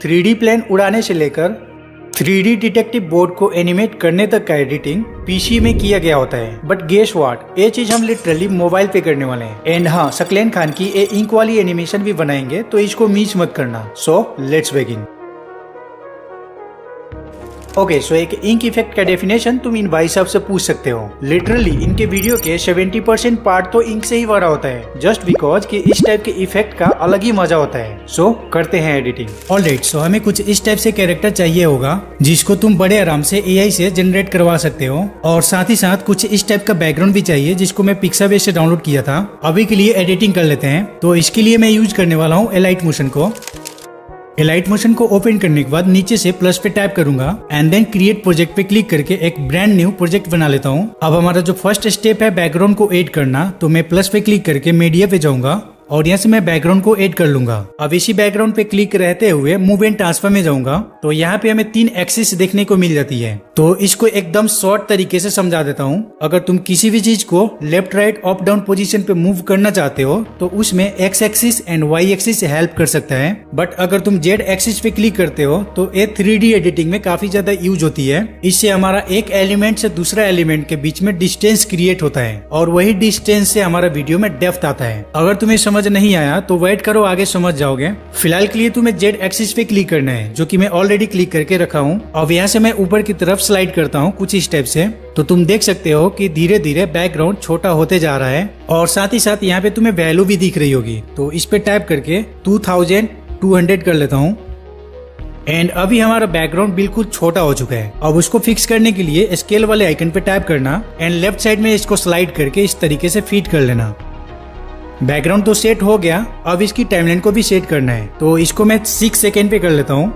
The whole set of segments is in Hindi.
3D प्लेन उड़ाने से लेकर 3D डिटेक्टिव बोर्ड को एनिमेट करने तक का एडिटिंग पीसी में किया गया होता है। बट गेस व्हाट, ये चीज हम लिटरली मोबाइल पे करने वाले हैं। एंड हाँ, सकलेन खान की ये इंक वाली एनिमेशन भी बनाएंगे, तो इसको मिस मत करना। So let's begin. ओके, सो एक इंक इफेक्ट का डेफिनेशन तुम इन भाई साहब से पूछ सकते हो। लिटरली इनके वीडियो के 70% पार्ट तो इंक से ही भरा होता है, जस्ट बिकॉज कि इस टाइप के इफेक्ट का अलग ही मजा होता है। सो करते हैं एडिटिंग। ऑलराइट, सो हमें कुछ इस टाइप से कैरेक्टर चाहिए होगा जिसको तुम बड़े आराम से एआई से जनरेट करवा सकते हो, और साथ ही साथ कुछ इस टाइप का बैकग्राउंड भी चाहिए जिसको मैं पिक्साबेस से डाउनलोड किया था। अभी के लिए एडिटिंग कर लेते हैं। तो इसके लिए मैं यूज करने वाला हूँ एलाइट मोशन को। एलाइट मोशन को ओपन करने के बाद नीचे से प्लस पे टैप करूंगा एंड देन क्रिएट प्रोजेक्ट पे क्लिक करके एक ब्रांड न्यू प्रोजेक्ट बना लेता हूँ। अब हमारा जो फर्स्ट स्टेप है बैकग्राउंड को ऐड करना, तो मैं प्लस पे क्लिक करके मीडिया पे जाऊंगा और यहाँ से मैं बैकग्राउंड को ऐड कर लूंगा। अब इसी बैकग्राउंड पे क्लिक रहते हुए मूव एंड ट्रांसफर में जाऊंगा, तो यहाँ पे हमें 3 एक्सिस देखने को मिल जाती है। तो इसको एकदम शॉर्ट तरीके से समझा देता हूँ। अगर तुम किसी भी चीज को left right up down position पे मूव करना चाहते हो तो उसमें X axis and Y axis help कर सकता है। बट अगर तुम जेड एक्सिस पे क्लिक करते हो तो ये 3D एडिटिंग में काफी ज्यादा यूज होती है। इससे हमारा एक एलिमेंट से दूसरा एलिमेंट के बीच में डिस्टेंस क्रिएट होता है और वही डिस्टेंस से हमारा वीडियो में डेप्थ आता है। अगर तुम्हें समझ नहीं आया तो वेट करो, आगे समझ जाओगे। फिलहाल के लिए तुम्हें जेड एक्सिस पे क्लिक करना है, जो कि मैं ऑलरेडी क्लिक करके रखा हूँ। अब यहाँ से मैं ऊपर की तरफ स्लाइड करता हूँ कुछ इस टाइप से। तो तुम देख सकते हो कि धीरे धीरे बैकग्राउंड छोटा होते जा रहा है और साथ ही साथ यहाँ पे तुम्हें वैल्यू भी दिख रही होगी। तो इस पे टाइप करके 2200 कर लेता हूँ। एंड अभी हमारा बैकग्राउंड बिल्कुल छोटा हो चुका है। अब उसको फिक्स करने के लिए स्केल वाले आइकन पे टैप करना एंड लेफ्ट साइड में इसको स्लाइड करके इस तरीके से फिट कर लेना। बैकग्राउंड तो सेट हो गया, अब इसकी टाइमलाइन को भी सेट करना है। तो इसको मैं 6 सेकेंड पे कर लेता हूँ।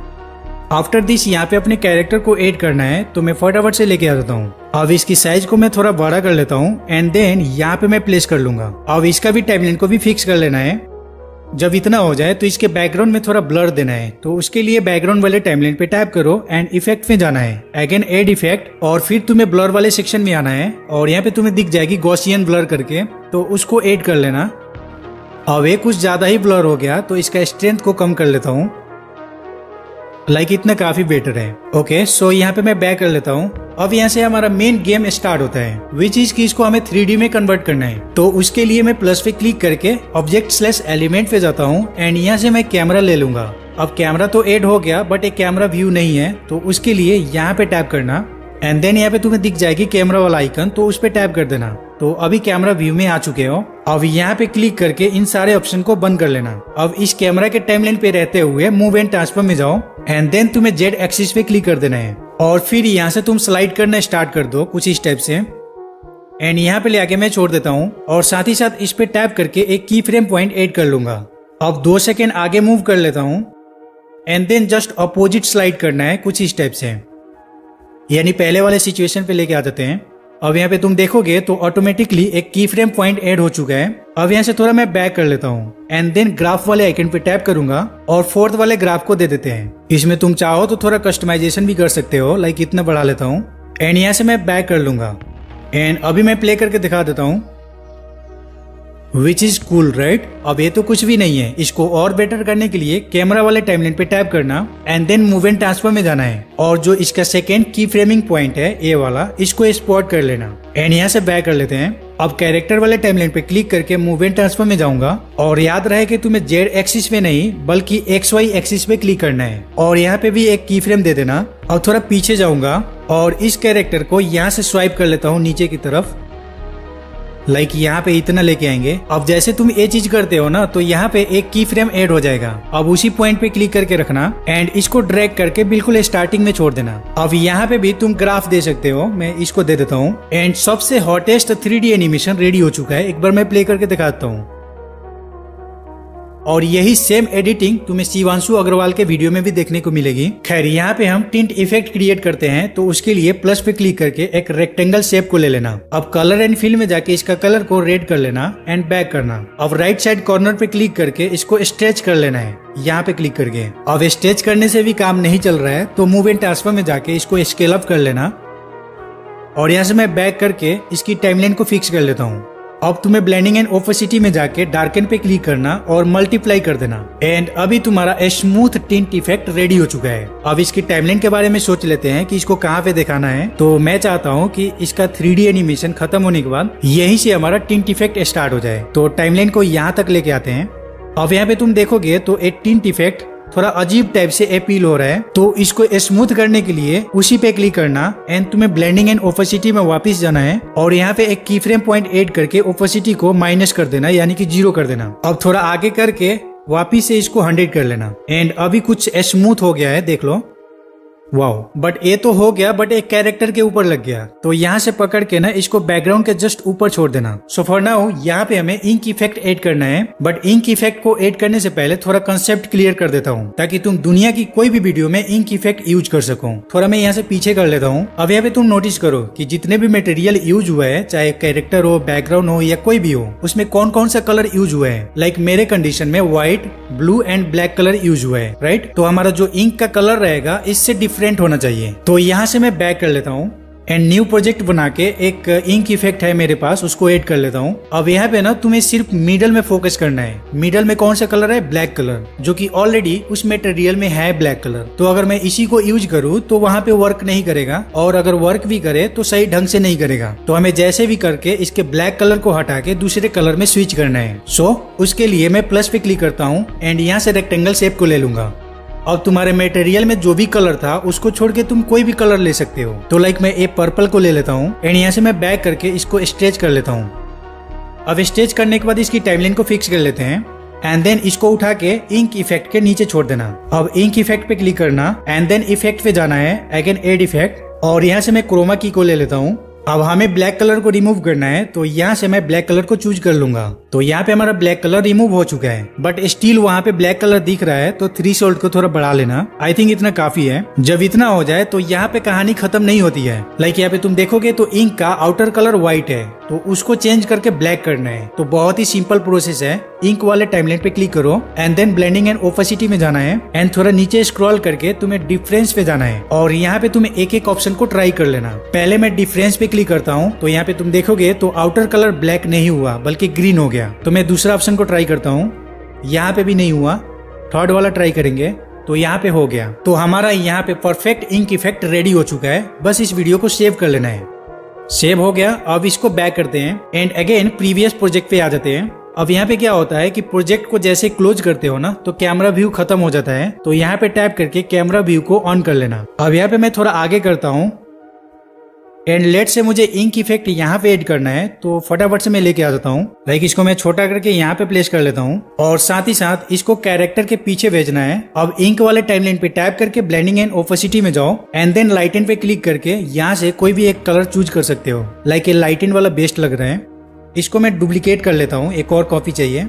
आफ्टर दिस यहाँ पे अपने कैरेक्टर को ऐड करना है, तो मैं फटाफट से लेके आ जाता हूँ। अब इसकी साइज को मैं थोड़ा बड़ा कर लेता हूँ एंड देन यहाँ पे मैं प्लेस कर लूंगा। अब इसका भी टाइमलाइन को भी फिक्स कर लेना है। जब इतना हो जाए तो इसके बैकग्राउंड में थोड़ा ब्लर देना है, तो उसके लिए बैकग्राउंड वाले टाइमलाइन पे टैप करो एंड इफेक्ट में जाना है, अगेन एड इफेक्ट, और फिर तुम्हें ब्लर वाले सेक्शन में आना है और यहाँ पे तुम्हें दिख जाएगी गॉसियन ब्लर करके, तो उसको ऐड कर लेना। अब ये कुछ ज्यादा ही ब्लर हो गया, तो इसका स्ट्रेंथ को कम कर लेता हूँ। लाइक इतना काफी बेटर है। ओके, सो यहाँ पे मैं बैक कर लेता हूँ। अब यहाँ से हमारा मेन गेम स्टार्ट होता है, विच इज की इसको हमें 3D में कन्वर्ट करना है। तो उसके लिए मैं प्लस पे क्लिक करके ऑब्जेक्ट/एलिमेंट पे जाता हूँ एंड यहाँ से मैं कैमरा ले लूंगा। अब कैमरा तो ऐड हो गया बट एक कैमरा व्यू नहीं है, तो उसके लिए यहाँ पे टैप करना एंड देन यहाँ पे तुम्हें दिख जाएगी कैमरा वाला आइकन, तो उस पे टैप कर देना। तो अभी कैमरा व्यू में आ चुके हो। अब यहाँ पे क्लिक करके इन सारे ऑप्शन को बंद कर लेना। अब इस कैमरा के टाइमलाइन पे रहते हुए मूव एंड ट्रांसफर में जाओ एंड देन तुम्हें जेड एक्सिस पे क्लिक कर देना है और फिर यहाँ से तुम स्लाइड करना स्टार्ट कर दो कुछ इस टाइप से एंड यहाँ पे ले आके मैं छोड़ देता हूँ और साथ ही साथ इस पे टैप करके एक की फ्रेम पॉइंट ऐड कर लूंगा। अब 2 सेकेंड आगे मूव कर लेता हूँ and then just opposite slide करना है कुछ इस टाइप से, यानी पहले वाले सिचुएशन पे लेके आ जाते हैं। अब यहाँ पे तुम देखोगे तो ऑटोमेटिकली एक की फ्रेम पॉइंट ऐड हो चुका है। अब यहाँ से थोड़ा मैं बैक कर लेता हूँ एंड देन ग्राफ वाले आइकन पे टैप करूंगा और 4th वाले ग्राफ को दे देते हैं। इसमें तुम चाहो तो थोड़ा कस्टमाइजेशन भी कर सकते हो, लाइक इतना बढ़ा लेता हूँ एंड यहाँ से मैं बैक कर लूंगा एंड अभी मैं प्ले करके दिखा देता हूँ। Which is cool right. अब ये तो कुछ भी नहीं है, इसको और बेटर करने के लिए कैमरा वाले टाइमलाइन पे टैप करना and then move and transfer में जाना है और जो इसका सेकेंड की फ्रेमिंग पॉइंट है ए वाला, इसको स्पॉट कर लेना एंड यहाँ से बैक कर लेते हैं। अब कैरेक्टर वाले टाइमलाइन पे क्लिक करके मूव एंड ट्रांसफर में जाऊंगा और याद रहे कि तुम्हें जेड एक्सिस पे नहीं बल्कि XY एक्सिस पे क्लिक करना है और यहाँ पे भी एक की फ्रेम दे देना। अब थोड़ा पीछे जाऊंगा और इस कैरेक्टर को यहाँ से स्वाइप कर लेता हूँ नीचे की तरफ, लाइक यहाँ पे इतना लेके आएंगे। अब जैसे तुम ये चीज करते हो ना, तो यहाँ पे एक की फ्रेम ऐड हो जाएगा। अब उसी पॉइंट पे क्लिक करके रखना एंड इसको ड्रैग करके बिल्कुल स्टार्टिंग में छोड़ देना। अब यहाँ पे भी तुम ग्राफ दे सकते हो, मैं इसको दे देता हूँ एंड सबसे हॉटेस्ट 3D एनिमेशन रेडी हो चुका है। एक बार मैं प्ले करके दिखाता हूँ और यही सेम एडिटिंग तुम्हें शिवांशु अग्रवाल के वीडियो में भी देखने को मिलेगी। खैर यहाँ पे हम टिंट इफेक्ट क्रिएट करते हैं, तो उसके लिए प्लस पे क्लिक करके एक रेक्टेंगल शेप को ले लेना। अब कलर एंड फिल में जाके इसका कलर को रेड कर लेना एंड बैक करना। अब राइट साइड कॉर्नर पे क्लिक करके इसको स्ट्रेच कर लेना है यहाँ पे क्लिक करके। अब स्ट्रेच करने से भी काम नहीं चल रहा है, तो मूव एंड ट्रांसफर में जाके इसको स्केल अप कर लेना और यहाँ से मैं बैक करके इसकी टाइमलाइन को फिक्स कर लेता हूँ। अब तुम्हें ब्लेंडिंग एंड ओपेसिटी में जाके डार्कन पे क्लिक करना और मल्टीप्लाई कर देना एंड अभी तुम्हारा स्मूथ टिंट इफेक्ट रेडी हो चुका है। अब इसकी टाइमलाइन के बारे में सोच लेते हैं कि इसको कहाँ पे दिखाना है। तो मैं चाहता हूँ कि इसका 3D एनिमेशन खत्म होने के बाद यहीं से हमारा टिंट इफेक्ट स्टार्ट हो जाए। तो टाइमलाइन को यहाँ तक लेके आते हैं। अब यहाँ पे तुम देखोगे तो एक टिंट इफेक्ट थोड़ा अजीब टाइप से अपील हो रहा है। तो इसको स्मूथ करने के लिए उसी पे क्लिक करना एंड तुम्हें ब्लेंडिंग एंड ओपेसिटी में वापस जाना है और यहाँ पे एक की फ्रेम पॉइंट ऐड करके ओपेसिटी को माइनस कर देना, यानी कि 0 कर देना। अब थोड़ा आगे करके वापिस से इसको 100 कर लेना एंड अभी कुछ स्मूथ हो गया है, देख लो। वाओ, बट ये तो हो गया, बट एक कैरेक्टर के ऊपर लग गया। तो यहाँ से पकड़ के ना इसको बैकग्राउंड के जस्ट ऊपर छोड़ देना। सो फॉर नाउ यहाँ पे हमें इंक इफेक्ट ऐड करना है, बट इंक इफेक्ट को ऐड करने से पहले थोड़ा कंसेप्ट क्लियर कर देता हूँ ताकि तुम दुनिया की कोई भी वीडियो में इंक इफेक्ट यूज कर सको। थोड़ा मैं यहाँ से पीछे कर लेता हूँ। अब यहाँ पे तुम नोटिस करो कि जितने भी मटेरियल यूज हुआ है, चाहे कैरेक्टर हो, बैकग्राउंड हो या कोई भी हो, उसमें कौन कौन सा कलर यूज हुआ है। लाइक मेरे कंडीशन में white, blue and black colour use हुआ है, राइट। तो हमारा जो इंक का कलर रहेगा इससे डिफरेंट होना चाहिए। तो यहाँ से मैं बैक कर लेता हूँ एंड न्यू प्रोजेक्ट बना के एक इंक इफेक्ट है मेरे पास, उसको ऐड कर लेता हूँ। अब यहाँ पे ना तुम्हें सिर्फ मिडल में फोकस करना है। मिडल में कौन सा कलर है? ब्लैक कलर, जो कि ऑलरेडी उस मटेरियल में है ब्लैक कलर। तो अगर मैं इसी को यूज करूँ तो वहाँ पे वर्क नहीं करेगा, और अगर वर्क भी करे तो सही ढंग से नहीं करेगा। तो हमें जैसे भी करके इसके ब्लैक कलर को हटा के दूसरे कलर में स्विच करना है। सो उसके लिए मैं प्लस पे क्लिक करता हूँ एंड यहाँ से रेक्टेंगल शेप को ले लूंगा। अब तुम्हारे मटेरियल में जो भी कलर था उसको छोड़ के तुम कोई भी कलर ले सकते हो। तो लाइक मैं ये पर्पल को ले लेता हूँ एंड यहाँ से मैं बैक करके इसको स्ट्रेच कर लेता हूँ। अब स्ट्रेच करने के बाद इसकी टाइमलाइन को फिक्स कर लेते हैं एंड देन इसको उठा के इंक इफेक्ट के नीचे छोड़ देना। अब इंक इफेक्ट पे क्लिक करना एंड देन इफेक्ट पे जाना है, अगेन ऐड इफेक्ट, और यहाँ से मैं क्रोमा की को ले लेता हूँ। अब हमें ब्लैक कलर को रिमूव करना है, तो यहाँ से मैं ब्लैक कलर को चूज कर लूंगा। तो यहाँ पे हमारा ब्लैक कलर रिमूव हो चुका है, बट स्टिल वहाँ पे ब्लैक कलर दिख रहा है। तो थ्रेशोल्ड को थोड़ा बढ़ा लेना, आई थिंक इतना काफी है। जब इतना हो जाए तो यहाँ पे कहानी खत्म नहीं होती है। लाइक यहाँ पे तुम देखोगे तो इंक का आउटर कलर व्हाइट है, तो उसको चेंज करके ब्लैक करना है। तो बहुत ही सिंपल प्रोसेस है। इंक वाले टाइमलाइन पे क्लिक करो and then blending and opacity में जाना है एंड थोड़ा नीचे स्क्रॉल करके तुम्हें डिफरेंस पे जाना है, और यहाँ पे तुम्हें एक एक ऑप्शन को ट्राई कर लेना। पहले मैं डिफरेंस पे क्लिक करता हूँ, तो यहाँ पे तुम देखोगे तो आउटर कलर ब्लैक नहीं हुआ बल्कि ग्रीन हो गया। तो मैं दूसरा ऑप्शन को ट्राई करता हूँ, यहाँ पे भी नहीं हुआ। थर्ड वाला ट्राई करेंगे तो यहाँ पे हो गया। तो हमारा यहाँ पे परफेक्ट इंक इफेक्ट रेडी हो चुका है। बस इस वीडियो को सेव कर लेना है। सेव हो गया। अब इसको बैक करते हैं एंड अगेन प्रीवियस प्रोजेक्ट पे आ जाते हैं। अब यहाँ पे क्या होता है कि प्रोजेक्ट को जैसे क्लोज करते हो ना, तो कैमरा व्यू खत्म हो जाता है। तो यहाँ पे टैप करके कैमरा व्यू को ऑन कर लेना। अब यहाँ पे मैं थोड़ा आगे करता हूँ एंड लेट से मुझे इंक इफेक्ट यहाँ पे ऐड करना है, तो फटाफट से मैं लेके आ जाता हूँ। लाइक इसको मैं छोटा करके यहाँ पे प्लेस कर लेता हूँ और साथ ही साथ इसको कैरेक्टर के पीछे भेजना है। अब इंक वाले टाइमलाइन पे टैप करके ब्लेंडिंग एंड ओपेसिटी में जाओ एंड देन लाइटन पे क्लिक करके यहाँ से कोई भी एक कलर चूज कर सकते हो। लाइक ये लाइटन वाला बेस्ट लग रहा है, इसको मैं डुप्लीकेट कर लेता हूँ, एक और कॉपी चाहिए।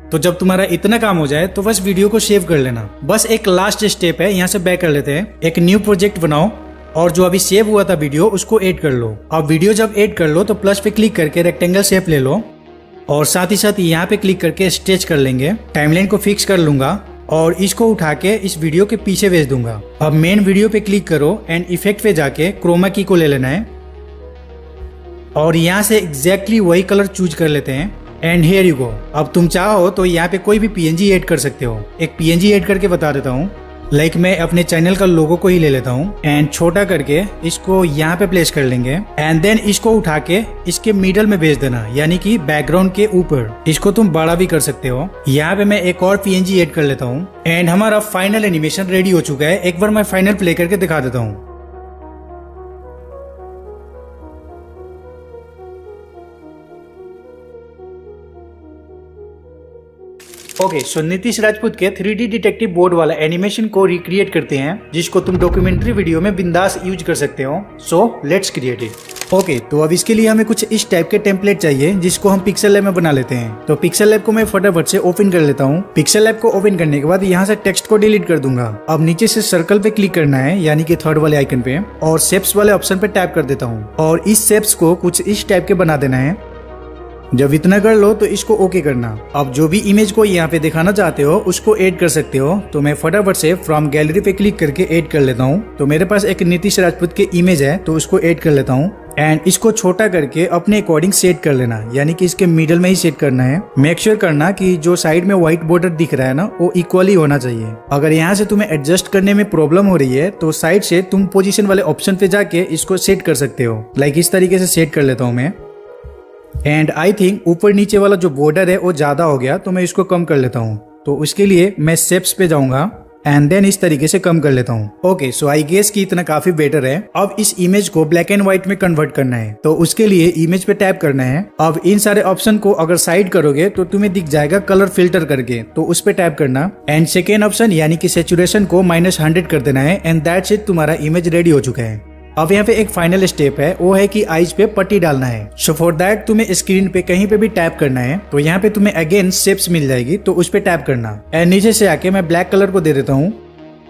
तो जब तुम्हारा इतना काम हो जाए तो बस वीडियो को सेव कर लेना। बस एक लास्ट स्टेप है, यहाँ से बैक कर लेते हैं। एक न्यू प्रोजेक्ट बनाओ और जो अभी सेव हुआ था वीडियो उसको ऐड कर लो। अब वीडियो जब ऐड कर लो तो प्लस पे क्लिक करके रेक्टेंगल शेप ले लो और साथ ही साथ यहाँ पे क्लिक करके स्ट्रेच कर लेंगे। टाइमलाइन को फिक्स कर लूंगा और इसको उठा के इस वीडियो के पीछे भेज दूंगा। अब मेन वीडियो पे क्लिक करो एंड इफेक्ट पे जाके क्रोमा की को ले लेना है और यहाँ से एग्जैक्टली वही कलर चूज कर लेते हैं एंड हियर यू गो। अब तुम चाहो तो यहाँ पे कोई भी पीएनजी ऐड कर सकते हो। एक पीएनजी ऐड करके बता देता हूँ। लाइक मैं अपने चैनल का लोगो को ही ले लेता हूँ एंड छोटा करके इसको यहाँ पे प्लेस कर लेंगे एंड देन इसको उठा के इसके मिडल में भेज देना, यानी कि बैकग्राउंड के ऊपर। इसको तुम बड़ा भी कर सकते हो। यहाँ पे मैं एक और पीएनजी ऐड कर लेता हूँ एंड हमारा फाइनल एनिमेशन रेडी हो चुका है। एक बार मैं फाइनल प्ले करके दिखा देता हूँ। ओके, सो नीतीश राजपूत के 3D डिटेक्टिव बोर्ड वाला एनिमेशन को रिक्रिएट करते हैं, जिसको तुम डॉक्यूमेंट्री वीडियो में बिंदास यूज कर सकते हो। So let's create it. Okay, तो अब इसके लिए हमें कुछ इस टाइप के टेम्पलेट चाहिए जिसको हम पिक्सल लैब में बना लेते हैं। तो पिक्सल लैब को मैं फटाफट से ओपन कर लेता हूँ। पिक्सल लैब को ओपन करने के बाद यहाँ से टेक्स्ट को डिलीट कर दूंगा। अब नीचे से सर्कल पे क्लिक करना है, यानी कि थर्ड वाले आइकन पे, और शेप्स वाले ऑप्शन पे टैप कर देता हूँ और इस शेप्स को कुछ इस टाइप के बना देना है। जब इतना कर लो तो इसको ओके करना। अब जो भी इमेज को यहाँ पे दिखाना चाहते हो उसको ऐड कर सकते हो। तो मैं फटाफट से फ्रॉम गैलरी पे क्लिक करके ऐड कर लेता हूँ। तो मेरे पास एक नीतीश राजपूत की इमेज है, तो उसको ऐड कर लेता हूँ एंड इसको छोटा करके अपने अकॉर्डिंग सेट कर लेना, यानी कि इसके मिडल में ही सेट करना है। मेक श्योर करना कि जो साइड में व्हाइट बॉर्डर दिख रहा है ना वो इक्वली होना चाहिए। अगर यहाँ से तुम्हें एडजस्ट करने में प्रॉब्लम हो रही है तो साइड से तुम पोजीशन वाले ऑप्शन पे जाके इसको सेट कर सकते हो। लाइक इस तरीके से सेट कर लेता हूँ मैं। एंड आई थिंक ऊपर नीचे वाला जो बॉर्डर है वो ज्यादा हो गया, तो मैं इसको कम कर लेता हूँ। तो उसके लिए मैं शेप्स पे जाऊंगा एंड देन इस तरीके से कम कर लेता हूँ। ओके, सो आई गेस कि इतना काफी बेटर है। अब इस इमेज को ब्लैक एंड व्हाइट में कन्वर्ट करना है, तो उसके लिए इमेज पे टैप करना है। अब इन सारे ऑप्शन को अगर साइड करोगे तो तुम्हें दिख जाएगा कलर फिल्टर करके, तो उस पे टैप करना एंड सेकेंड ऑप्शन यानी कि सैचुरेशन को -100 कर देना है एंड दैट्स इट, तुम्हारा इमेज रेडी हो चुका है। अब यहाँ पे एक फाइनल स्टेप है, वो है कि आईज पे पट्टी डालना है। सो फॉर दैट तुम्हें स्क्रीन पे कहीं पे भी टैप करना है, तो यहाँ पे तुम्हें अगेन शेप्स मिल जाएगी, तो उस पे टैप करना एंड नीचे से आके मैं ब्लैक कलर को दे देता हूँ।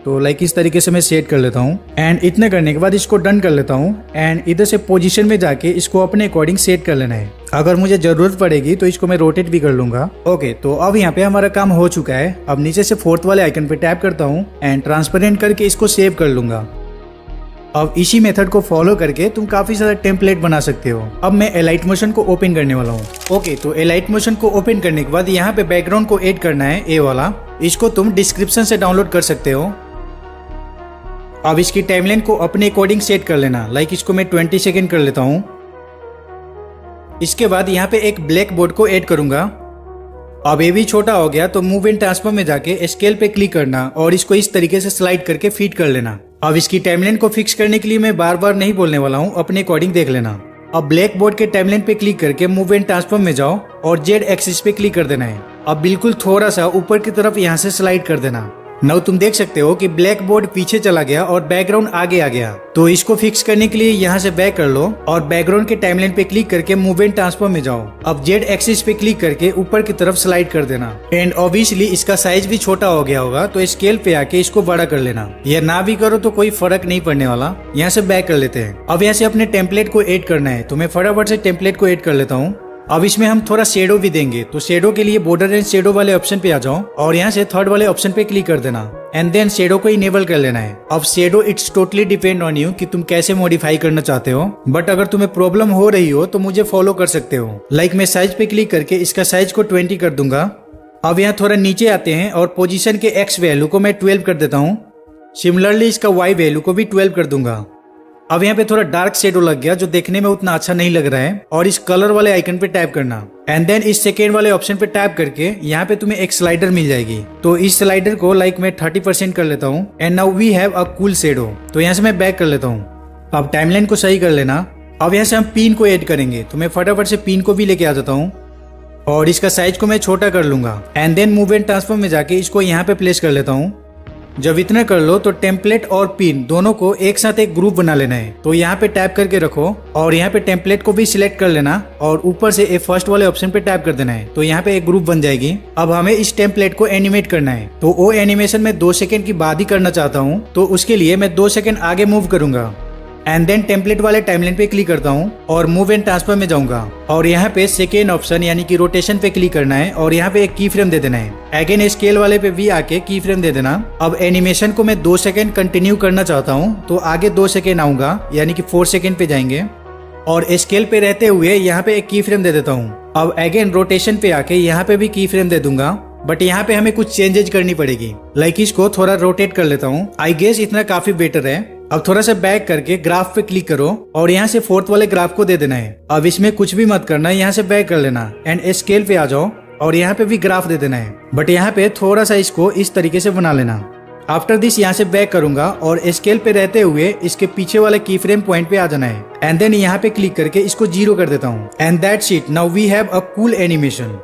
तो लाइक इस तरीके से मैं सेट कर लेता हूँ एंड इतने करने के बाद इसको डन कर लेता हूँ एंड इधर से पोजीशन में जाके इसको अपने अकॉर्डिंग सेट कर लेना है। अगर मुझे जरूरत पड़ेगी तो इसको मैं रोटेट भी कर लूंगा। ओके, तो अब यहाँ पे हमारा काम हो चुका है। अब नीचे से फोर्थ वाले आइकन पे टैप करता हूँ एंड ट्रांसपेरेंट करके इसको सेव कर लूंगा। अब इसी मेथड को फॉलो करके तुम काफी सारा टेम्पलेट बना सकते हो। अब मैं एलाइट मोशन को ओपन करने वाला हूँ। ओके, तो एलाइट मोशन को ओपन करने के बाद यहाँ पे बैकग्राउंड को ऐड करना है, ए वाला। इसको तुम डिस्क्रिप्शन से डाउनलोड कर सकते हो। अब इसकी टाइमलाइन को अपने अकॉर्डिंग सेट कर लेना। लाइक इसको मैं 20 सेकेंड कर लेता हूँ। इसके बाद यहाँ पे एक ब्लैक बोर्ड को ऐड करूंगा। अब ये भी छोटा हो गया, तो मूव एंड ट्रांसफॉर्म में जाके स्केल पे क्लिक करना और इसको इस तरीके से स्लाइड करके फिट कर लेना। अब इसकी टाइमलाइन को फिक्स करने के लिए मैं बार बार नहीं बोलने वाला हूँ, अपने अकॉर्डिंग देख लेना। अब ब्लैक बोर्ड के टाइमलाइन पे क्लिक करके मूव एंड ट्रांसफॉर्म में जाओ और जेड एक्सिस पे क्लिक कर देना है। अब बिल्कुल थोड़ा सा ऊपर की तरफ यहाँ से स्लाइड कर देना। नाउ तुम देख सकते हो कि ब्लैक बोर्ड पीछे चला गया और बैकग्राउंड आगे आ गया। तो इसको फिक्स करने के लिए यहाँ से बैक कर लो और बैकग्राउंड के टाइमलाइन पे क्लिक करके मूव एंड ट्रांसफॉर्म में जाओ। अब जेड एक्सिस पे क्लिक करके ऊपर की तरफ स्लाइड कर देना एंड ऑब्वियसली इसका साइज भी छोटा हो गया होगा, तो स्केल पे आके इसको बड़ा कर लेना। या ना भी करो तो कोई फर्क नहीं पड़ने वाला। यहाँ से बैक कर लेते हैं। अब यहाँ से अपने टेम्पलेट को ऐड करना है, तो मैं फटाफट से टेम्पलेट को ऐड कर लेता हूँ। अब इसमें हम थोड़ा शेडो भी देंगे, तो शेडो के लिए बॉर्डर एंड शेडो वाले ऑप्शन पे आ जाओ और यहाँ से थर्ड वाले ऑप्शन पे क्लिक कर देना एंड देन शेडो को इनेबल कर लेना है। अब shadow it's totally depend on you कि तुम कैसे मॉडिफाई करना चाहते हो, बट अगर तुम्हें प्रॉब्लम हो रही हो तो मुझे फॉलो कर सकते हो। लाइक मैं साइज पे क्लिक करके इसका साइज को 20 कर दूंगा। अब यहाँ थोड़ा नीचे आते हैं और पोजीशन के एक्स वैल्यू को मैं 12 कर देता हूँ। सिमिलरली इसका वाई वैल्यू को भी 12 कर दूंगा। अब यहाँ पे थोड़ा डार्क शेडो लग गया जो देखने में उतना अच्छा नहीं लग रहा है, और इस कलर वाले आइकन पे टैप करना एंड देन इस सेकेंड वाले ऑप्शन पे टैप करके यहाँ पे तुम्हें एक स्लाइडर मिल जाएगी। तो इस स्लाइडर को लाइक मैं 30% कर लेता हूँ and now we have a cool shadow. तो यहाँ से मैं बैक कर लेता हूँ। अब टाइमलाइन को सही कर लेना। अब यहाँ से हम पिन को ऐड करेंगे, तो मैं फटाफट से पिन को भी लेके आ जाता हूँ और इसका साइज को मैं छोटा कर लूंगा and then move and transform में जाके इसको यहाँ पे प्लेस कर लेता हूँ। जब इतना कर लो तो टेम्पलेट और पिन दोनों को एक साथ एक ग्रुप बना लेना है। तो यहाँ पे टैप करके रखो और यहाँ पे टेम्पलेट को भी सिलेक्ट कर लेना और ऊपर से ए फर्स्ट वाले ऑप्शन पे टैप कर देना है। तो यहाँ पे एक ग्रुप बन जाएगी। अब हमें इस टेम्पलेट को एनिमेट करना है, तो वो एनिमेशन में 2 सेकंड की बाद ही करना चाहता हूँ, तो उसके लिए मैं 2 सेकंड आगे मूव करूंगा एंड देन टेम्पलेट वाले टाइमलाइन पे क्लिक करता हूँ और मूव एंड ट्रांसफर में जाऊंगा और यहाँ पे सेकेंड ऑप्शन यानी कि रोटेशन पे क्लिक करना है और यहाँ पे एक की फ्रेम दे देना है। अगेन स्केल वाले पे भी आके की फ्रेम दे देना। अब एनिमेशन को मैं 2 सेकंड कंटिन्यू करना चाहता हूँ, तो आगे 2 सेकंड आऊंगा यानी कि 4 सेकंड पे जाएंगे और स्केल पे रहते हुए यहाँ पे एक की फ्रेम दे देता हूँ। अब अगेन रोटेशन पे आके यहाँ पे भी की फ्रेम दे दूंगा, बट यहाँ पे हमें कुछ चेंजेस करनी पड़ेगी। लाइक इसको थोड़ा रोटेट कर लेता हूँ। आई गेस इतना काफी बेटर है। अब थोड़ा सा बैक करके ग्राफ पे क्लिक करो और यहाँ से फोर्थ वाले ग्राफ को दे देना है। अब इसमें कुछ भी मत करना, यहाँ से बैक कर लेना एंड स्केल पे आ जाओ और यहाँ पे भी ग्राफ दे देना है, बट यहाँ पे थोड़ा सा इसको इस तरीके से बना लेना। आफ्टर दिस यहाँ से बैक करूंगा और स्केल पे रहते हुए इसके पीछे वाले की फ्रेम पॉइंट पे आ जाना है एंड देन यहाँ पे क्लिक करके इसको 0 कर देता हूँ and that's it. Now we have a cool animation.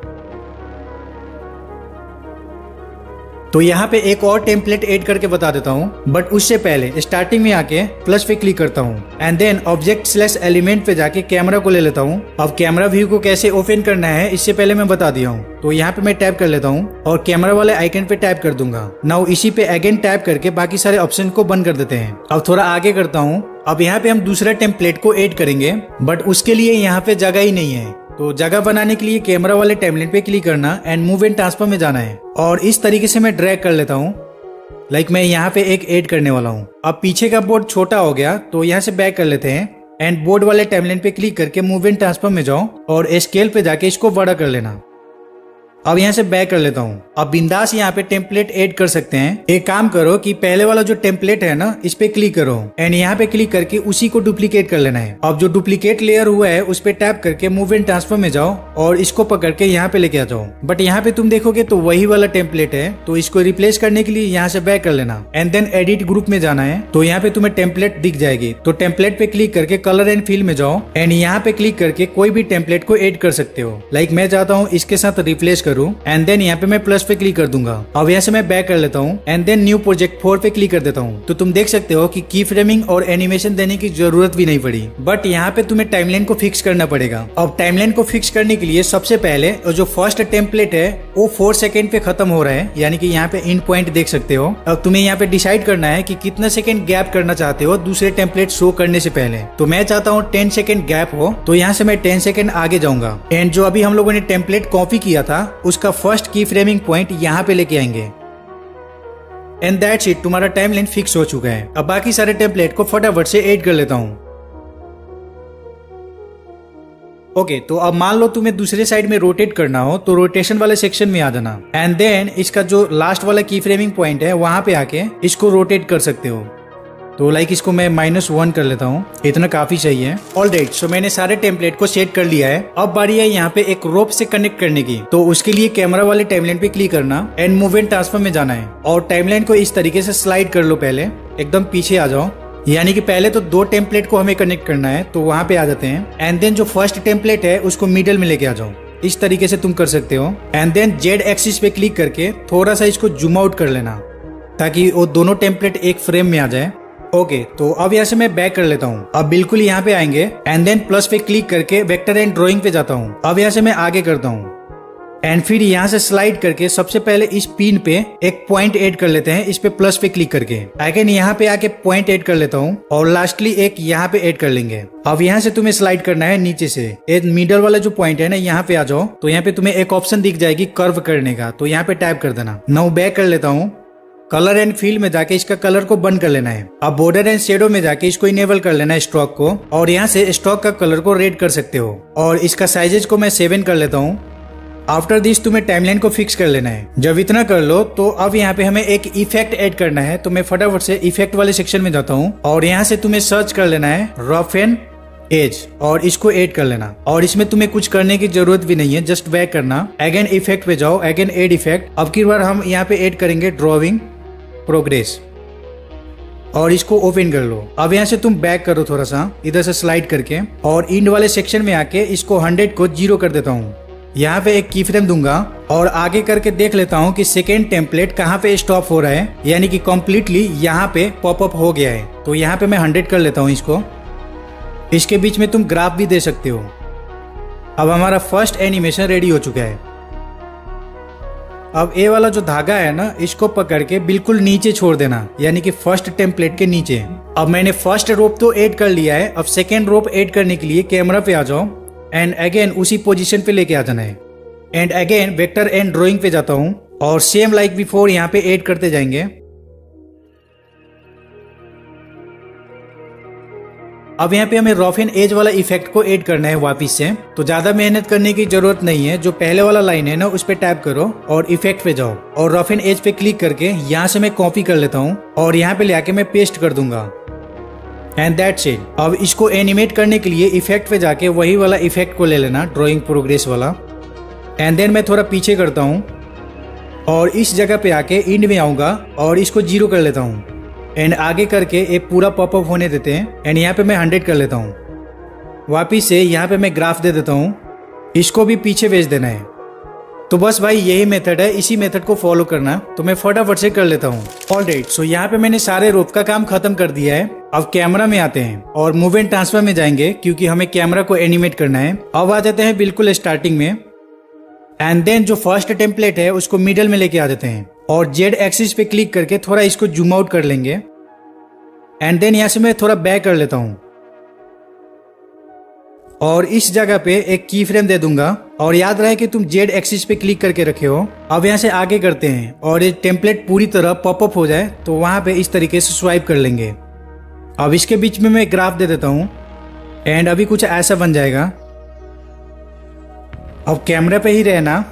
तो यहाँ पे एक और टेम्पलेट ऐड करके बता देता हूँ, बट उससे पहले स्टार्टिंग में आके प्लस पे क्लिक करता हूँ एंड देन ऑब्जेक्ट/एलिमेंट पे जाके कैमरा को ले लेता हूँ। अब कैमरा व्यू को कैसे ओपन करना है इससे पहले मैं बता दिया हूँ, तो यहाँ पे मैं टैप कर लेता हूँ और कैमरा वाले आइकन पे टैप कर दूंगा। नाउ इसी पे अगेन टैप करके बाकी सारे ऑप्शन को बंद कर देते हैं। अब थोड़ा आगे करता हूँ। अब यहाँ पे हम दूसरा टेम्पलेट को ऐड करेंगे, बट उसके लिए यहाँ पे जगह ही नहीं है। तो जगह बनाने के लिए कैमरा वाले टाइमलाइन पे क्लिक करना एंड मूव एंड ट्रांसफर में जाना है और इस तरीके से मैं ड्रैग कर लेता हूँ। लाइक मैं यहाँ पे एक ऐड करने वाला हूँ। अब पीछे का बोर्ड छोटा हो गया, तो यहाँ से बैक कर लेते हैं एंड बोर्ड वाले टाइमलाइन पे क्लिक करके मूव एंड ट्रांसफॉर्म में जाओ और स्केल पे जाके इसको बड़ा कर लेना। अब यहाँ से बैक कर लेता हूँ। अब बिंदास यहाँ पे टेम्पलेट ऐड कर सकते हैं। एक काम करो कि पहले वाला जो टेम्पलेट है ना, इस पे क्लिक करो एंड यहाँ पे क्लिक करके उसी को डुप्लीकेट कर लेना है। अब जो डुप्लीकेट लेयर हुआ है उस पे टैप करके मूव एंड ट्रांसफॉर्म में जाओ और इसको पकड़ के यहाँ पे लेके आ जाओ। बट यहाँ पे तुम देखोगे तो वही वाला टेम्पलेट है, तो इसको रिप्लेस करने के लिए यहाँ से बैक कर लेना एंड देन एडिट ग्रुप में जाना है। तो यहाँ पे तुम्हें टेम्पलेट दिख जाएगी। तो टेम्पलेट पे क्लिक करके कलर एंड फील में जाओ एंड यहाँ पे क्लिक करके कोई भी टेम्पलेट को एड कर सकते हो। लाइक मैं चाहता हूँ इसके साथ रिप्लेस करूँ एंड देन यहाँ पे मैं प्लस पे क्लिक कर दूंगा। अब यहाँ से मैं बैक कर लेता हूँ एंड देन न्यू प्रोजेक्ट 4 पे क्लिक कर देता हूँ। तो तुम देख सकते हो कि की फ्रेमिंग और एनिमेशन देने की जरूरत भी नहीं पड़ी। बट यहाँ पे तुम्हें टाइमलाइन को फिक्स करना पड़ेगा। अब टाइमलाइन को फिक्स करने के लिए सबसे पहले जो फर्स्ट टेम्पलेट है वो 4 सेकेंड पे खत्म हो रहा है, यानी कि यहाँ पे इन पॉइंट देख सकते हो। अब तुम्हें यहाँ पे डिसाइड करना है कि कितना सेकेंड गैप करना चाहते हो दूसरे टेम्पलेट शो करने से पहले। तो मैं चाहता हूँ 10 सेकेंड गैप हो, तो यहाँ से मैं 10 सेकेंड आगे जाऊंगा एंड जो अभी हम लोगों ने टेम्पलेट कॉपी किया था उसका फर्स्ट की फ्रेमिंग पॉइंट यहाँ पे लेके आएंगे एंड दैट्स इट। तुम्हारा टाइमलाइन फिक्स हो चुका है। अब बाकी सारे टेम्पलेट को फटाफट से ऐड कर लेता हूँ। ओके, तो अब मान लो तुम्हें दूसरे साइड में रोटेट करना हो तो रोटेशन वाले सेक्शन में आ जाना एंड देन इसका जो लास्ट वाला की फ्रेमिंग पॉइंट है वहां पे आके इसको रोटेट कर सकते हो। तो लाइक इसको मैं -1 कर लेता हूँ, इतना काफी सही है। ऑलराइट, सो मैंने सारे टेम्पलेट को सेट कर लिया है। अब बारी है यहाँ पे एक रोप से कनेक्ट करने की। तो उसके लिए कैमरा वाले टाइमलाइन पे क्लिक करना एंड मूव एंड ट्रांसफॉर्म में जाना है और टाइमलाइन को इस तरीके से स्लाइड कर लो। पहले एकदम पीछे आ जाओ, यानी कि पहले तो 2 टेम्पलेट को हमें कनेक्ट करना है, तो वहां पे आ जाते हैं एंड देन जो फर्स्ट टेम्पलेट है उसको मिडल में लेके आ जाओ। इस तरीके से तुम कर सकते हो एंड देन जेड एक्सिस पे क्लिक करके थोड़ा सा इसको जूम आउट कर लेना ताकि वो दोनों टेम्पलेट एक फ्रेम में आ जाए। ओके, तो अब यहाँ से मैं बैक कर लेता हूँ। अब बिल्कुल यहाँ पे आएंगे एंड देन प्लस पे क्लिक करके वेक्टर एंड ड्राइंग पे जाता हूँ। अब यहाँ से मैं आगे करता हूँ एंड फिर यहाँ से स्लाइड करके सबसे पहले इस पिन पे एक पॉइंट ऐड कर लेते हैं, इस पे प्लस पे क्लिक करके। अगेन यहाँ पे आके पॉइंट ऐड कर लेता हूँ और लास्टली एक यहाँ पे ऐड कर लेंगे। अब यहाँ से तुम्हें स्लाइड करना है नीचे से, एक मिडल वाला जो पॉइंट है ना यहाँ पे आ जाओ। तो यहाँ पे तुम्हें एक ऑप्शन दिख जाएगी कर्व करने का, तो यहाँ पे टैप कर देना। नाउ बैक कर लेता हूँ। कलर एंड फील में जाके इसका कलर को बंद कर लेना है। अब बॉर्डर एंड शेडो में जाके इसको इनेबल कर लेना है स्ट्रोक को, और यहाँ से स्ट्रोक का कलर को रेड कर सकते हो और इसका साइजेस को मैं 7 कर लेता हूँ। आफ्टर दिस तुम्हें टाइमलाइन को फिक्स कर लेना है। जब इतना कर लो तो अब यहाँ पे हमें एक इफेक्ट ऐड करना है, तो मैं फटाफट से इफेक्ट वाले सेक्शन में जाता हूँ और यहाँ से तुम्हें सर्च कर लेना है रफ एंड एज और इसको ऐड कर लेना। और इसमें तुम्हें कुछ करने की जरूरत भी नहीं है, जस्ट बैक करना। अगेन इफेक्ट पे जाओ, अगेन एड इफेक्ट। अब की बार हम यहाँ पे ऐड करेंगे ड्रॉइंग प्रोग्रेस और इसको ओपन कर लो। अब यहाँ से तुम बैक करो थोड़ा सा इधर से स्लाइड करके और इंड वाले सेक्शन में आके इसको 100 को 0 कर देता हूँ। यहाँ पे एक की फ्रेम दूंगा और आगे करके देख लेता हूँ कि सेकेंड टेम्पलेट कहाँ पे स्टॉप हो रहा है, यानी कि कम्प्लीटली यहाँ पे पॉपअप हो गया है। तो यहाँ पे मैं 100 कर लेता हूँ इसको। इसके बीच में तुम ग्राफ भी दे सकते हो। अब हमारा फर्स्ट एनिमेशन रेडी हो चुका है। अब ए वाला जो धागा है ना, इसको पकड़ के बिल्कुल नीचे छोड़ देना, यानी कि फर्स्ट टेम्पलेट के नीचे। अब मैंने फर्स्ट रोप तो ऐड कर लिया है। अब सेकेंड रोप ऐड करने के लिए कैमरा पे आ जाओ एंड अगेन उसी पोजीशन पे लेके आ जाना है and again vector and drawing पे जाता हूँ और सेम लाइक बिफोर यहाँ पे ऐड करते जाएंगे। अब यहाँ पे हमें रफ एंड एज वाला इफेक्ट को ऐड करना है वापिस से, तो ज्यादा मेहनत करने की जरूरत नहीं है। जो पहले वाला लाइन है ना, उस पे टैप करो और इफेक्ट पे जाओ और रफ एंड एज पे क्लिक करके यहाँ से मैं कॉपी कर लेता हूँ और यहाँ पे ले आके मैं पेस्ट कर दूंगा एंड दैट्स इट। अब इसको एनिमेट करने के लिए इफेक्ट पे जाके वही वाला इफेक्ट को ले लेना, ड्राइंग प्रोग्रेस वाला, एंड देन मैं थोड़ा पीछे करता हूँ और इस जगह पे आके इंड में आऊंगा और इसको 0 कर लेता हूँ एंड आगे करके एक पूरा पॉपअप होने देते हैं एंड यहाँ पे मैं 100 कर लेता हूँ। वापिस से यहाँ पे मैं ग्राफ दे देता हूँ, इसको भी पीछे भेज देना है। तो बस भाई यही मेथड है, इसी मेथड को फॉलो करना। तो मैं फटाफट से कर लेता हूँ। ऑलराइट, सो यहाँ पे मैंने सारे रोप का काम खत्म कर दिया है। अब कैमरा में आते हैं और मूव एंड ट्रांसफर में जाएंगे क्योंकि हमें कैमरा को एनिमेट करना है। अब आ जाते हैं बिल्कुल स्टार्टिंग में एंड देन जो फर्स्ट टेम्पलेट है उसको मिडल में लेके आ जाते हैं और जेड एक्सिस पे क्लिक करके थोड़ा इसको जूम आउट कर लेंगे एंड देन यहाँ से मैं थोड़ा बैक कर लेता हूँ और इस जगह पे एक की फ्रेम दे दूंगा। और याद रहे कि तुम जेड एक्सिस पे क्लिक करके रखे हो। अब यहाँ से आगे करते हैं और ये टेम्पलेट पूरी तरह पॉपअप हो जाए तो वहां पे इस तरीके से स्वाइप कर लेंगे। अब इसके बीच में मैं ग्राफ दे देता हूँ एंड अभी कुछ ऐसा बन जाएगा। अब कैमरा पे ही रहना।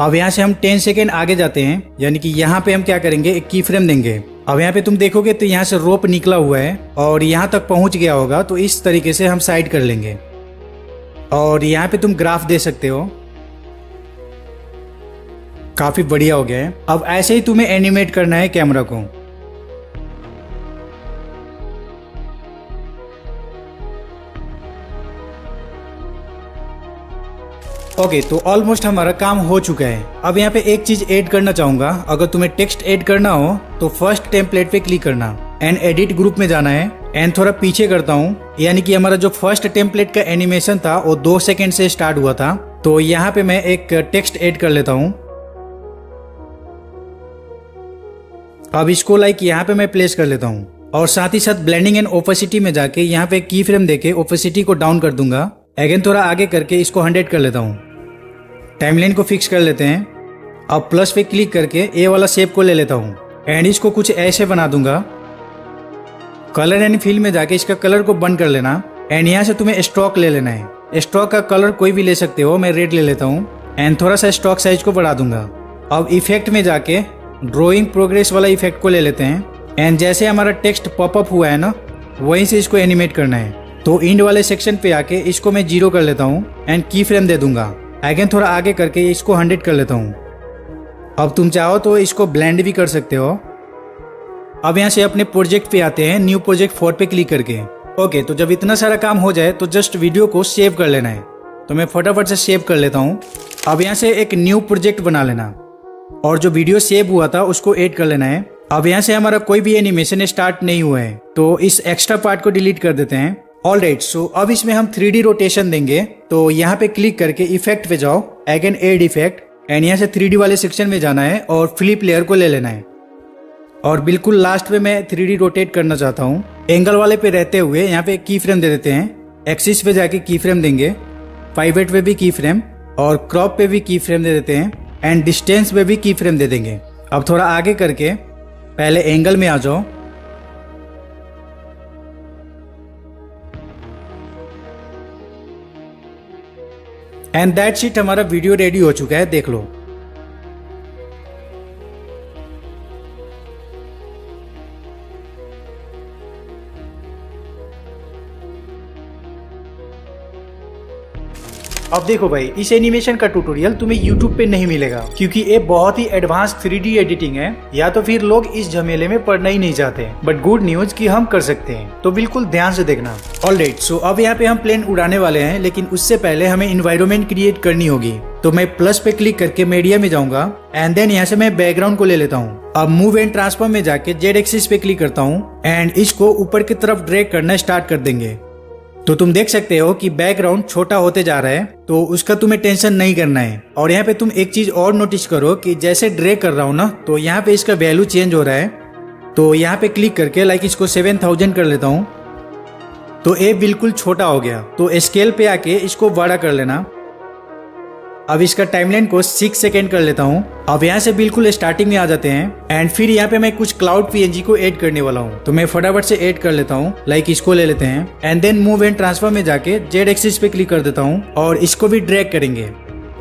अब यहाँ से हम 10 सेकेंड आगे जाते हैं, यानी कि यहाँ पे हम क्या करेंगे, एक की फ्रेम देंगे। अब यहाँ पे तुम देखोगे तो यहाँ से रोप निकला हुआ है और यहाँ तक पहुंच गया होगा, तो इस तरीके से हम साइड कर लेंगे। और यहाँ पे तुम ग्राफ दे सकते हो, काफी बढ़िया हो गया है। अब ऐसे ही तुम्हें एनिमेट करना है कैमरा को। ओके, तो ऑलमोस्ट हमारा काम हो चुका है। अब यहाँ पे एक चीज ऐड करना चाहूंगा। अगर तुम्हें टेक्स्ट ऐड करना हो तो फर्स्ट टेम्पलेट पे क्लिक करना एंड एडिट ग्रुप में जाना है एंड थोड़ा पीछे करता हूँ, यानी कि हमारा जो फर्स्ट टेम्पलेट का एनिमेशन था वो 2 सेकेंड से स्टार्ट हुआ था। तो यहाँ पे मैं एक टेक्स्ट ऐड कर लेता हूँ। अब इसको यहाँ पे मैं प्लेस कर लेता हूँ और साथ ही साथ ब्लेंडिंग एंड ओपेसिटी में जाके यहाँ पे की फ्रेम देके ओपेसिटी को डाउन कर दूंगा। अगेन थोड़ा आगे करके इसको 100 कर लेता हूँ। टाइमलाइन को फिक्स कर लेते हैं। अब प्लस पे क्लिक करके ए वाला शेप को ले लेता हूँ एंड इसको कुछ ऐसे बना दूंगा। कलर एंड फिल में जाके इसका कलर को बंद कर लेना एंड यहाँ से तुम्हें स्ट्रोक ले लेना है। स्ट्रोक का कलर कोई भी ले सकते हो, मैं रेड ले लेता हूँ एंड थोड़ा सा स्ट्रोक साइज को बढ़ा दूंगा। अब इफेक्ट में जाके ड्रॉइंग प्रोग्रेस वाला इफेक्ट को ले लेते हैं एंड जैसे हमारा टेक्स्ट पॉपअप हुआ है ना, वहीं से इसको एनिमेट करना है। तो इंड वाले सेक्शन पे आके इसको मैं 0 कर लेता हूँ एंड की फ्रेम दे दूंगा। अगेन थोड़ा आगे करके इसको 100 कर लेता हूँ। अब तुम चाहो तो इसको ब्लेंड भी कर सकते हो। अब यहाँ से अपने प्रोजेक्ट पे आते हैं, न्यू प्रोजेक्ट 4 पे क्लिक करके। ओके, तो जब इतना सारा काम हो जाए तो जस्ट वीडियो को सेव कर लेना है। तो मैं फटाफट से सेव कर लेता हूँ। अब यहाँ से एक न्यू प्रोजेक्ट बना लेना और जो वीडियो सेव हुआ था उसको ऐड कर लेना है। अब यहाँ से हमारा कोई भी एनिमेशन स्टार्ट नहीं हुआ है, तो इस एक्स्ट्रा पार्ट को डिलीट कर देते हैं। ऑलराइट, सो अब इसमें हम 3D रोटेशन देंगे। तो यहाँ पे क्लिक करके इफेक्ट पे जाओ, अगेन एड इफेक्ट एंड यहाँ से 3D वाले सेक्शन में जाना है और फ्लिप लेयर को ले लेना है। और बिल्कुल लास्ट पे मैं 3D रोटेट करना चाहता हूँ। एंगल वाले पे रहते हुए यहाँ पे की फ्रेम दे देते हैं। एक्सिस पे जाके की फ्रेम देंगे, पाइवेट पे भी की फ्रेम और क्रॉप पे भी की फ्रेम दे देते हैं एंड डिस्टेंस पे भी की फ्रेम दे देंगे। अब थोड़ा आगे करके पहले एंगल में आ जाओ एंड दैट्स इट, हमारा वीडियो रेडी हो चुका है, देख लो। अब देखो भाई, इस एनिमेशन का ट्यूटोरियल तुम्हें YouTube पे नहीं मिलेगा क्योंकि ये बहुत ही एडवांस 3D एडिटिंग है, या तो फिर लोग इस झमेले में पड़ना ही नहीं चाहते। बट गुड न्यूज कि हम कर सकते हैं, तो बिल्कुल ध्यान से देखना। ऑलराइट, सो अब यहाँ पे हम प्लेन उड़ाने वाले हैं, लेकिन उससे पहले हमें इन्वायरमेंट क्रिएट करनी होगी। तो मैं प्लस पे क्लिक करके मीडिया में जाऊंगा एंड देन यहाँ से मैं बैकग्राउंड को ले लेता हूँ। अब मूव एंड ट्रांसफॉर्म में जाके जेड एक्सिस पे क्लिक करता हूँ एंड इसको ऊपर की तरफ ड्रैग करना स्टार्ट कर देंगे। तो तुम देख सकते हो कि बैकग्राउंड छोटा होते जा रहा है, तो उसका तुम्हें टेंशन नहीं करना है। और यहाँ पे तुम एक चीज और नोटिस करो कि जैसे ड्रैग कर रहा हूँ ना, तो यहाँ पे इसका वैल्यू चेंज हो रहा है। तो यहाँ पे क्लिक करके इसको 7000 कर लेता हूँ, तो ये बिल्कुल छोटा हो गया। तो स्केल पे आके इसको बड़ा कर लेना। अब इसका टाइमलाइन को 6 सेकेंड कर लेता हूँ। अब यहाँ से बिल्कुल स्टार्टिंग में आ जाते हैं एंड फिर यहाँ पे मैं कुछ क्लाउड पीएनजी को ऐड करने वाला हूँ, तो मैं फटाफट से ऐड कर लेता हूँ। इसको ले लेते हैं and then move and transfer में जाके जेड एक्सिस पे क्लिक कर देता हूँ और इसको भी ड्रैग करेंगे।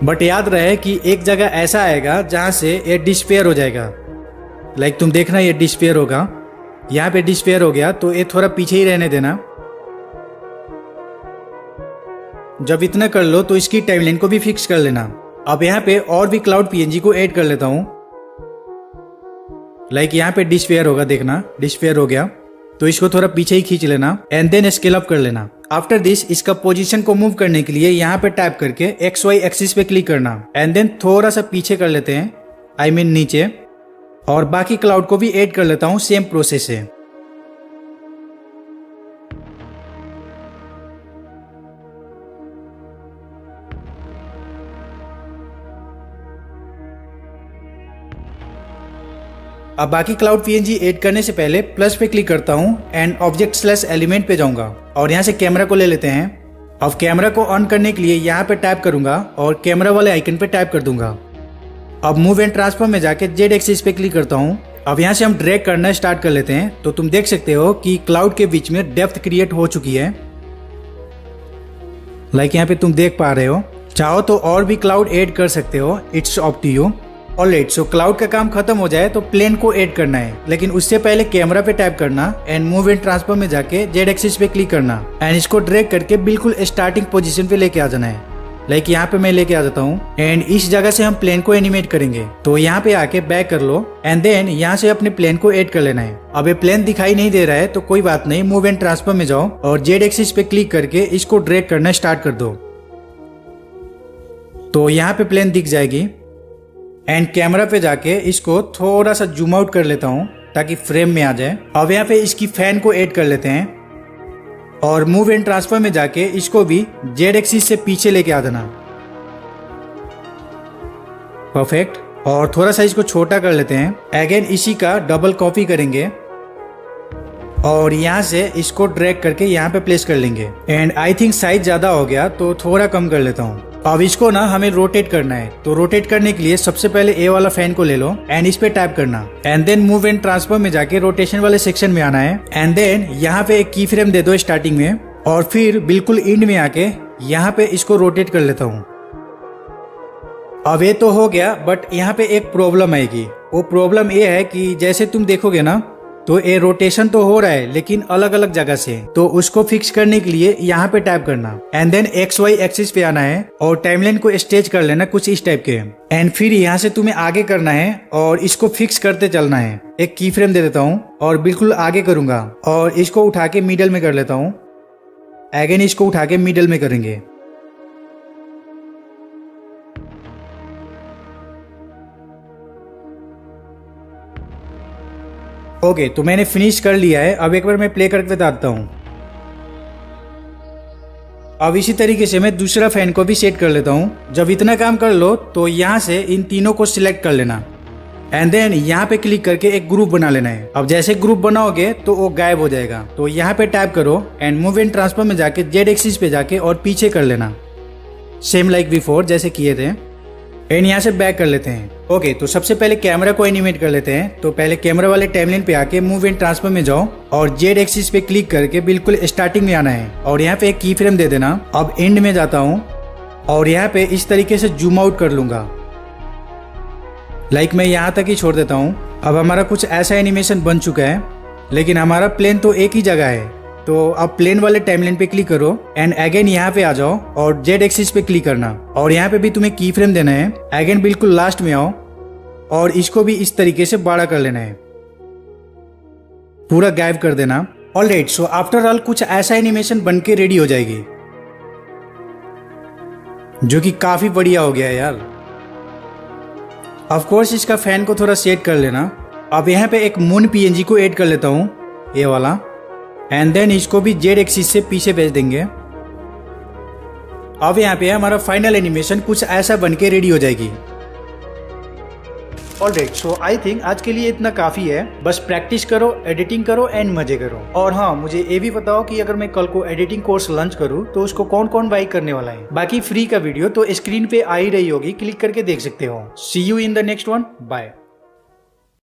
बट याद रहे कि एक जगह ऐसा आएगा जहाँ से ये डिस्पेयर हो जाएगा। तुम देखना ये डिस्पेयर होगा, यहाँ पे डिस्पेयर हो गया, तो ये थोड़ा पीछे ही रहने देना। जब इतना कर लो तो इसकी टाइमलाइन को भी फिक्स कर लेना। अब यहाँ पे और भी क्लाउड पीएनजी को ऐड कर लेता हूँ। यहाँ पे डिस्पेयर होगा, देखना डिस्पेयर हो गया, तो इसको थोड़ा पीछे ही खींच लेना एंड देन स्केल अप कर लेना। आफ्टर दिस इसका पोजीशन को मूव करने के लिए यहाँ पे टैप करके XY एक्सिस पे क्लिक करना एंड देन थोड़ा सा पीछे कर लेते हैं, नीचे। और बाकी क्लाउड को भी ऐड कर लेता हूँ सेम प्रोसेस से। अब बाकी क्लाउड पीएनजी ऐड करने से पहले प्लस पे क्लिक करता हूँ एंड ऑब्जेक्ट स्लैश एलिमेंट पे जाऊंगा और यहाँ से कैमरा को ले लेते हैं। अब कैमरा को ऑन करने के लिए यहाँ पे टैप करूंगा और कैमरा वाले आइकन पे टैप कर दूंगा। अब मूव एंड ट्रांसफॉर्म में जाके जेड एक्सिस पे क्लिक करता हूँ। अब यहाँ से हम ड्रैग करना स्टार्ट कर लेते हैं। तो तुम देख सकते हो कि क्लाउड के बीच में डेप्थ क्रिएट हो चुकी है। लाइक यहाँ पे तुम देख पा रहे हो। चाहो तो और भी क्लाउड ऐड कर सकते हो, it's up to you. Alright, so cloud का काम खत्म हो जाए तो प्लेन को ऐड करना है, लेकिन उससे पहले कैमरा पे टैप करना एंड मूव एंड ट्रांसफर में जाके जेड एक्सिस पे क्लिक करना एंड इसको ड्रैग करके बिल्कुल स्टार्टिंग पोजीशन पे लेके आ जाना है। लाइक यहाँ पे मैं लेके आ जाता हूँ एंड इस जगह से हम प्लेन को एनिमेट करेंगे। तो यहाँ पे आके बैक कर लो एंड देन यहाँ से अपने प्लेन को ऐड कर लेना है। अब ये प्लेन दिखाई नहीं दे रहा है तो कोई बात नहीं, मूव एंड ट्रांसफर में जाओ और जेड एक्सिस पे क्लिक करके इसको ड्रैग करना स्टार्ट कर दो। तो यहाँ पे प्लेन दिख जाएगी एंड कैमरा पे जाके इसको थोड़ा सा जूम आउट कर लेता हूँ ताकि फ्रेम में आ जाए। अब यहाँ पे इसकी फैन को ऐड कर लेते हैं और मूव एंड ट्रांसफर में जाके इसको भी जेड एक्सिस से पीछे लेके आ देना। परफेक्ट। और थोड़ा सा इसको छोटा कर लेते हैं। अगेन इसी का डबल कॉपी करेंगे और यहाँ से इसको ड्रैग करके यहाँ पे प्लेस कर लेंगे एंड आई थिंक साइज ज्यादा हो गया तो थोड़ा कम कर लेता हूँ। अब इसको ना हमें रोटेट करना है, तो रोटेट करने के लिए सबसे पहले ए वाला फैन को ले लो एंड इस पे टैप करना and then move and transfer में जाके रोटेशन वाले सेक्शन में आना है एंड देन यहाँ पे एक की फ्रेम दे दो स्टार्टिंग में और फिर बिल्कुल एंड में आके यहाँ पे इसको रोटेट कर लेता हूँ। अब ये तो हो गया, बट यहाँ पे एक प्रॉब्लम आएगी। वो प्रॉब्लम ये है कि जैसे तुम देखोगे ना तो ये रोटेशन तो हो रहा है लेकिन अलग अलग जगह से, तो उसको फिक्स करने के लिए यहाँ पे टैप करना and then X Y axis पे आना है और टाइमलाइन को स्टेज कर लेना कुछ इस टाइप के एंड फिर यहाँ से तुम्हें आगे करना है और इसको फिक्स करते चलना है। एक की फ्रेम दे देता हूँ और बिल्कुल आगे करूंगा और इसको उठा के मिडल में कर लेता हूँ। अगेन इसको उठा के मिडल में करेंगे। ओके, तो मैंने फिनिश कर लिया है। अब एक बार मैं प्ले करके बताता हूँ। अब इसी तरीके से मैं दूसरा फैन को भी सेट कर लेता हूँ। जब इतना काम कर लो तो यहाँ से इन तीनों को सिलेक्ट कर लेना एंड देन यहाँ पे क्लिक करके एक ग्रुप बना लेना है। अब जैसे ग्रुप बनाओगे तो वो गायब हो जाएगा। तो यहाँ पे टैप करो एंड मूव एंड ट्रांसफर में जाके जेड एक्सिस पे जाके और पीछे कर लेना, सेम लाइक बिफोर जैसे किए थे एंड यहाँ से बैक कर लेते हैं। ओके, तो सबसे पहले कैमरा को एनिमेट कर लेते हैं। तो पहले कैमरा वाले टाइमलाइन पे आके मूव एंड ट्रांसफर में जाओ और जेड एक्सिस पे क्लिक करके बिल्कुल स्टार्टिंग में आना है और यहाँ पे एक की फ्रेम दे देना। अब एंड में जाता हूँ और यहाँ पे इस तरीके से जूम आउट कर लूंगा, लाइक मैं यहाँ तक ही छोड़ देता हूँ। अब हमारा कुछ ऐसा एनिमेशन बन चुका है, लेकिन हमारा प्लेन तो एक ही जगह है। तो अब प्लेन वाले टाइमलाइन पे क्लिक करो एंड अगेन यहाँ पे आ जाओ और जेड एक्सिस पे क्लिक करना और यहाँ पे भी तुम्हें की फ्रेम देना है। अगेन बिल्कुल लास्ट में आओ और इसको भी इस तरीके से बड़ा कर लेना है, पूरा गायब कर देना। ऑलराइट, सो आफ्टर ऑल कुछ ऐसा एनिमेशन बन के रेडी हो जाएगी, जो कि काफी बढ़िया हो गया है यार। ऑफ कोर्स इसका फैन को थोड़ा सेट कर लेना। अब यहाँ पे एक मून पीएनजी को ऐड कर लेता हूँ, ये वाला, एंड देन इसको भी जेड एक्सिस से पीछे भेज देंगे। अब यहाँ पे हमारा फाइनल एनिमेशन कुछ ऐसा बन के रेडी हो जाएगी। ऑलराइट, सो आई थिंक आज के लिए इतना काफी है। बस प्रैक्टिस करो, एडिटिंग करो एंड मजे करो। और हाँ, मुझे ये भी बताओ कि अगर मैं कल को एडिटिंग कोर्स लॉन्च करूँ तो उसको कौन कौन बाई करने वाला है। बाकी फ्री का वीडियो तो स्क्रीन पे आ ही रही होगी, क्लिक करके देख सकते हो। See you in the next one, bye.